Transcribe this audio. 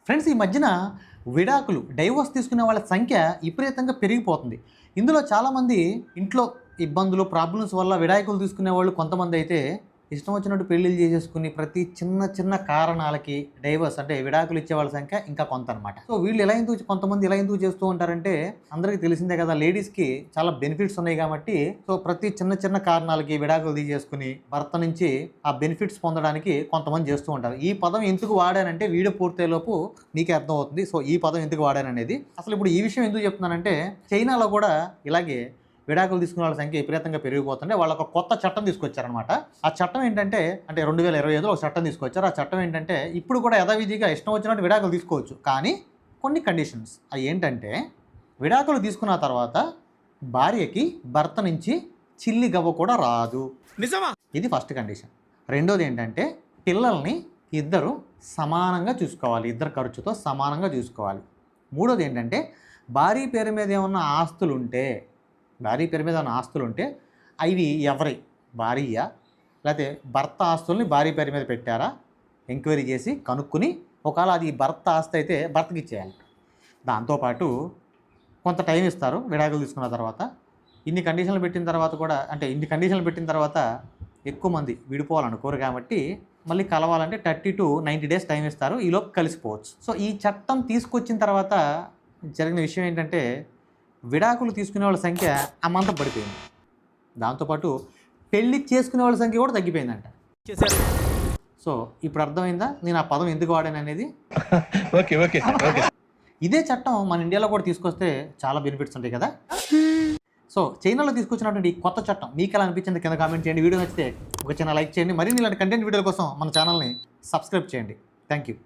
Friends, ఈ మధ్యన విడాకులు డైవోర్స్ తీసుకునే వాళ్ళ సంఖ్య విపరీతంగా పెరిగిపోతుంది. ఇందులో చాలామంది ఇంట్లో ఇబ్బందులు, ప్రాబ్లమ్స్ వల్ల విడాకులు తీసుకునే వాళ్ళు కొంతమంది అయితే ఇష్టం వచ్చినట్టు పెళ్ళిళ్ళు చేసేసుకుని ప్రతి చిన్న చిన్న కారణాలకి డైవోర్స్ అంటే విడాకులు ఇచ్చే వాళ్ళ సంఖ్య ఇంకా కొంత అనమాట. సో వీళ్ళు కొంతమంది ఇలా ఎందుకు చేస్తూ ఉంటారంటే, అందరికీ తెలిసిందే కదా, లేడీస్కి చాలా బెనిఫిట్స్ ఉన్నాయి కాబట్టి సో ప్రతి చిన్న చిన్న కారణాలకి విడాకులు తీసేసుకుని భర్త నుంచి ఆ బెనిఫిట్స్ పొందడానికి కొంతమంది చేస్తూ ఉంటారు. ఈ పదం ఎందుకు వాడానంటే వీడియో పూర్తయ్యేలోపు మీకే అర్థమవుతుంది. సో ఈ పదం ఎందుకు వాడాననేది. అసలు ఇప్పుడు ఈ విషయం ఎందుకు చెప్తున్నానంటే, చైనాలో కూడా ఇలాగే విడాకులు తీసుకునే వాళ్ళ సంఖ్య విపరీతంగా పెరిగిపోతుంటే వాళ్ళు ఒక కొత్త చట్టం తీసుకొచ్చారనమాట. ఆ చట్టం ఏంటంటే 2025లో ఒక చట్టం తీసుకొచ్చారు. ఆ చట్టం ఏంటంటే ఇప్పుడు కూడా యథావిధిగా ఇష్టం వచ్చినట్టు విడాకులు తీసుకోవచ్చు, కానీ కొన్ని కండిషన్స్. అవి ఏంటంటే, విడాకులు తీసుకున్న తర్వాత భార్యకి భర్త నుంచి చిల్లి గవ్వ కూడా రాదు. నిజమా? ఇది ఫస్ట్ కండిషన్. రెండోది ఏంటంటే, పిల్లల్ని ఇద్దరు సమానంగా చూసుకోవాలి, ఇద్దరు ఖర్చుతో సమానంగా చూసుకోవాలి. మూడోది ఏంటంటే, భార్య పేరు మీద ఏమన్నా ఆస్తులు ఉంటే అవి ఎవరి భార్య లేకపోతే భర్త ఆస్తుల్ని భార్య పేరు మీద పెట్టారా ఎంక్వైరీ చేసి కనుక్కుని, ఒకవేళ అది భర్త ఆస్తి అయితే భర్తకి ఇచ్చేయాలి. దాంతోపాటు కొంత టైం ఇస్తారు విడాకులు తీసుకున్న తర్వాత. ఇన్ని కండిషన్లు పెట్టిన తర్వాత ఎక్కువ మంది విడిపోవాలనుకోరు కాబట్టి మళ్ళీ కలవాలంటే 30 to 90 days టైం ఇస్తారు. ఈలోపు కలిసిపోవచ్చు. సో ఈ చట్టం తీసుకొచ్చిన తర్వాత జరిగిన విషయం ఏంటంటే, విడాకులు తీసుకునే వాళ్ళ సంఖ్య అమాంతం పడిపోయింది. దాంతోపాటు పెళ్లి చేసుకునే వాళ్ళ సంఖ్య కూడా తగ్గిపోయిందంట. సో ఇప్పుడు అర్థమైందా నేను ఆ పదం ఎందుకు వాడాను అనేది? ఓకే. ఇదే చట్టం మన ఇండియాలో కూడా తీసుకొస్తే చాలా బెనిఫిట్స్ ఉంటాయి కదా. సో చైనాలో తీసుకొచ్చినటువంటి కొత్త చట్టం మీకు ఎలా అనిపించింది కింద కామెంట్ చేయండి. వీడియో నచ్చితే ఒక చిన్న లైక్ చేయండి. మరిన్ని ఇలాంటి కంటెంట్ వీడియోల కోసం మన ఛానల్ని సబ్స్క్రైబ్ చేయండి. Thank you.